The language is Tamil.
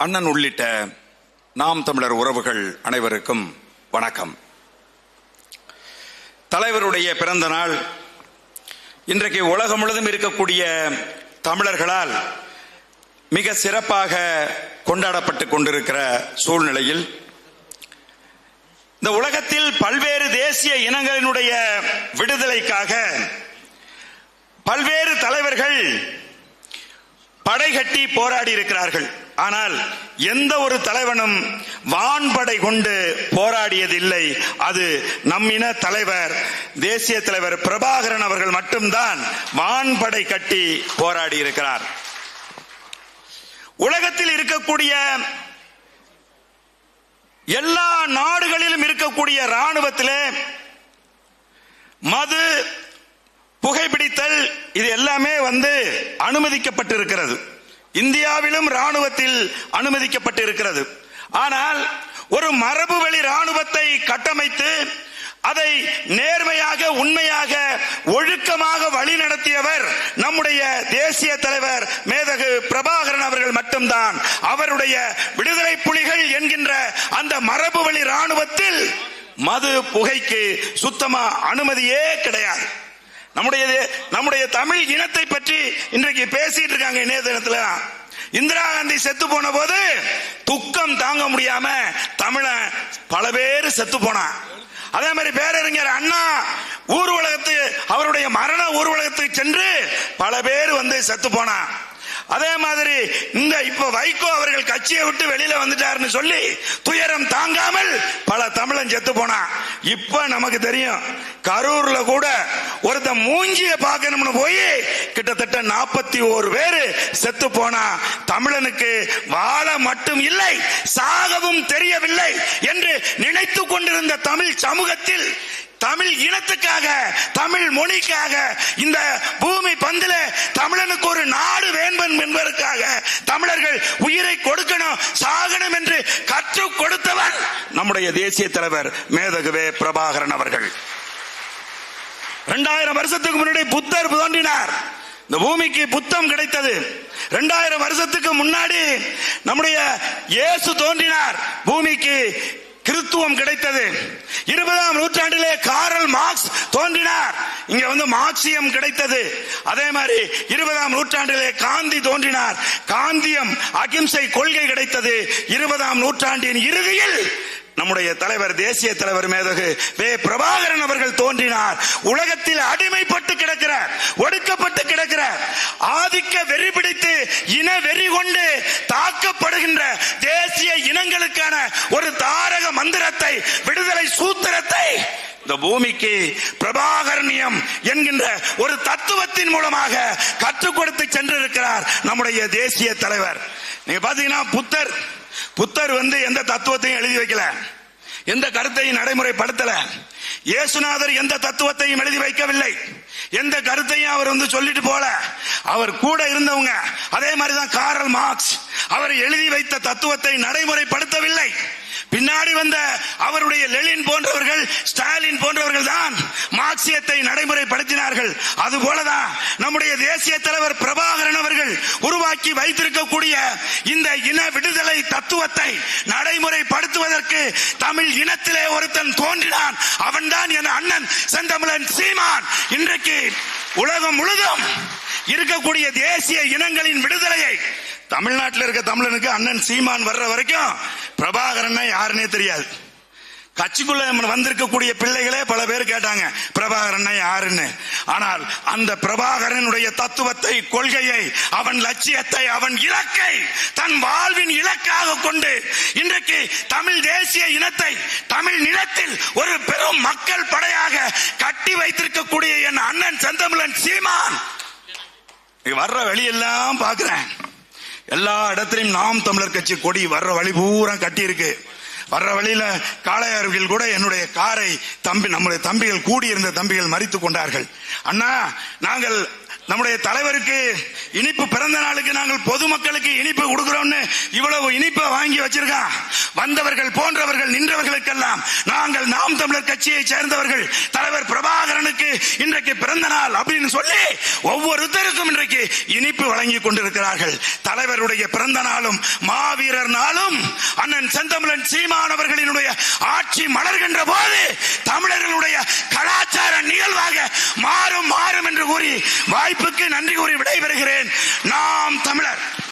அண்ணன் உள்ளிட்ட நாம் தமிழர் உறவுகள் அனைவருக்கும் வணக்கம். தலைவருடைய பிறந்த நாள் இன்றைக்கு உலகம் முழுவதும் இருக்கக்கூடிய தமிழர்களால் மிக சிறப்பாக கொண்டாடப்பட்டு கொண்டிருக்கிற சூழ்நிலையில் இந்த உலகத்தில் பல்வேறு தேசிய இனங்களினுடைய விடுதலைக்காக பல்வேறு தலைவர்கள் படைகட்டி போராடி இருக்கிறார்கள். ஆனால் எந்த ஒரு தலைவனும் வான்படை கொண்டு போராடியதில்லை. அது நம்மின தலைவர், தேசிய தலைவர் பிரபாகரன் அவர்கள் மட்டும்தான் வான்படை கட்டி போராடி இருக்கிறார். உலகத்தில் இருக்கக்கூடிய எல்லா நாடுகளிலும் இருக்கக்கூடிய ராணுவத்திலே மது, புகைப்பிடித்தல் இது எல்லாமே அனுமதிக்கப்பட்டிருக்கிறது. இந்தியாவிலும் ராணுவத்தில் அனுமதிக்கப்பட்டிருக்கிறது. ஆனால் ஒரு மரபு வழி ராணுவத்தை கட்டமைத்து அதை நேர்மையாக, உண்மையாக, ஒழுக்கமாக வழி நடத்தியவர் நம்முடைய தேசிய தலைவர் மேதகு பிரபாகரன் அவர்கள் மட்டும்தான். அவருடைய விடுதலை புலிகள் என்கின்ற அந்த மரபு வழி ராணுவத்தில் மது, புகைக்கு சுத்தமா அனுமதியே கிடையாது. நம்முடைய தமிழ் இனத்தை பற்றி இன்றைக்கு பேசிட்டு இருக்காங்க இணையதளத்துல. இந்திரா காந்தி செத்து போன போது துக்கம் தாங்க முடியாம தமிழன் பல பேர் செத்து போனான். அதே மாதிரி பேரறிஞர் அண்ணா அவருடைய மரண ஊர்வலகத்துக்கு சென்று பல பேர் செத்து போனான். அதே மாதிரி இப்ப வைகோ அவர்கள் கட்சியை விட்டு வெளியில வந்துட்டாருன்னு சொல்லி துயரம் தாங்காமல் பல தமிழன் செத்து போனா. இப்ப நமக்கு தெரியும், கரூர்ல கூட ஒருத்த மூஞ்சிய பார்க்கணும்னு போய் கிட்டத்தட்ட 41 பேரு செத்து போனா. தமிழனுக்கு வாழ மட்டும் இல்லை, சாகவும் தெரியவில்லை என்று நினைத்து கொண்டிருந்த தமிழ் சமூகத்தில், தமிழ் இனத்துக்காக, தமிழ் மொழிக்காக, இந்த பூமி பந்தில தமிழனுக்கு ஒரு நாடு வேண்டும் என்பதற்காக தமிழர்கள் உயிரை கொடுக்கணும், சாகணும் என்று கற்றுக் கொடுத்தவர் நம்முடைய தேசிய தலைவர் மேதகுவே பிரபாகரன் அவர்கள். 2000 வருஷத்துக்கு முன்னாடி புத்தர் தோன்றினார். இந்த பூமிக்கு புத்தம் கிடைத்தது. 2000 வருஷத்துக்கு முன்னாடி நம்முடைய இயேசு தோன்றினார். பூமிக்கு கிறிஸ்துவம் கிடைத்தது. 20ஆம் நூற்றாண்டிலே காரல் மார்க்ஸ் தோன்றினார். இங்க மார்க்சியம் கிடைத்தது. அதே மாதிரி 20ஆம் நூற்றாண்டிலே காந்தி தோன்றினார். காந்தியம், அகிம்சை கொள்கை கிடைத்தது. 20ஆம் நூற்றாண்டின் இறுதியில் நம்முடைய தலைவர், தேசிய தலைவர் மேதகு வே பிரபாகரன் அவர்கள் தோன்றினார். உலகத்தில் அடிமைப்பட்டு கிடக்கிறார், ஒடுக்கப்பட்டு கிடக்கிறார், ஆதிக்க வெறி பிடித்து இன வெறி கொண்டு தாக்கப்படுகின்ற தேசிய இனங்களுக்கான ஒரு தாரக மந்திரத்தை, விடுதலை சூத்திரத்தை இந்த பூமிக்கு பிரபாகரணியம் என்கின்ற ஒரு தத்துவத்தின் மூலமாக கற்றுக் கொடுத்து சென்றிருக்கிறார் நம்முடைய தேசிய தலைவர். நீங்க பாத்தீங்கன்னா புத்தர் எந்த தத்துவத்தையும் எழுதி வைக்கல, எந்த கருத்தையும் நடைமுறைப்படுத்தல. இயேசுநாதர் எந்த தத்துவத்தையும் எழுதி வைக்கவில்லை, எந்த கருத்தையும் அவர் சொல்லிட்டு போல. அவர் கூட இருந்தவங்க. அதே மாதிரிதான் காரல் மார்க்ஸ், அவர் எழுதி வைத்த தத்துவத்தை நடைமுறைப்படுத்தவில்லை. பின்னாடி வந்த அவருடைய லெனின் போன்றவர்கள், ஸ்டாலின் போன்றவர்கள் தான் மார்க்சியத்தை நடைமுறைப்படுத்தினார்கள். அதுபோலதான் நம்முடைய தேசிய தலைவர் பிரபாகரன் அவர்கள் உருவாக்கி வைத்திருக்கக்கூடிய இந்த இன விடுதலை தத்துவத்தை நடைமுறைப்படுத்துவதற்கு தமிழ் இனத்திலே ஒருத்தன் தோன்றினான். அவன்தான் என் அண்ணன் செந்தமிழன் சீமான். இன்றைக்கு உலகம் முழுதும் இருக்கக்கூடிய தேசிய இனங்களின் விடுதலையை தமிழ்நாட்டில் இருக்க தமிழனுக்கு அண்ணன் சீமான் வர்ற வரைக்கும் பிரபாகரன் யாருன்னே தெரியாது. கட்சிக்குள்ள வந்திருக்கக்கூடிய பிள்ளைகளே பல பேர் கேட்டாங்க பிரபாகரன் யாருன்னு. ஆனால் அந்த பிரபாகரனுடைய தத்துவத்தை, கொள்கையை, அவன் லட்சியத்தை, அவன் இலக்கை தன் வாழ்வின் இலக்காக கொண்டு இன்றைக்கு தமிழ் தேசிய இனத்தை தமிழ் நிலத்தில் ஒரு பெரும் மக்கள் படையாக கட்டி வைத்திருக்கக்கூடிய என் அண்ணன் செந்தமிழன் சீமான். வர்ற வெளியெல்லாம் பாக்குறேன், எல்லா இடத்திலும் நாம் தமிழர் கட்சி கொடி வர்ற வழி பூரா கட்டி இருக்கு. வர்ற வழியில காளையார்கள் கூட என்னுடைய காரை நம்முடைய தம்பிகள், கூடியிருந்த தம்பிகள் மறித்துக் கொண்டார்கள். அண்ணா, நாங்கள் நம்முடைய தலைவருக்கு இனிப்பு பிறந்த நாளுக்கு நாங்கள் பொதுமக்களுக்கு இனிப்பு கொடுக்கிறோம்னு இவ்வளவு இனிப்பை வாங்கி வச்சிருக்கான். வந்தவர்கள் போன்றவர்கள் நின்றவர்களுக்கெல்லாம் நாங்கள் நாம் தமிழர் கட்சியை சேர்ந்தவர்கள் தலைவர் பிரபாகரனுக்கு இன்றைக்கு பிறந்த நாள் அப்படின்னு சொல்லி ஒவ்வொருத்தருக்கும் இன்றைக்கு இனிப்பு வழங்கி கொண்டிருக்கிறார்கள். தலைவருடைய பிறந்த நாளும் மாவீரர் நாளும் அண்ணன் செந்தமிழன் சீமானவர்களினுடைய ஆட்சி மலர்கின்ற போது தமிழர்களுடைய கலாச்சார நிகழ்வாக மாறும் என்று கூறி வாய்ப்புக்கு நன்றி கூறி விடைபெறுகிறேன். நாம் தமிழர்.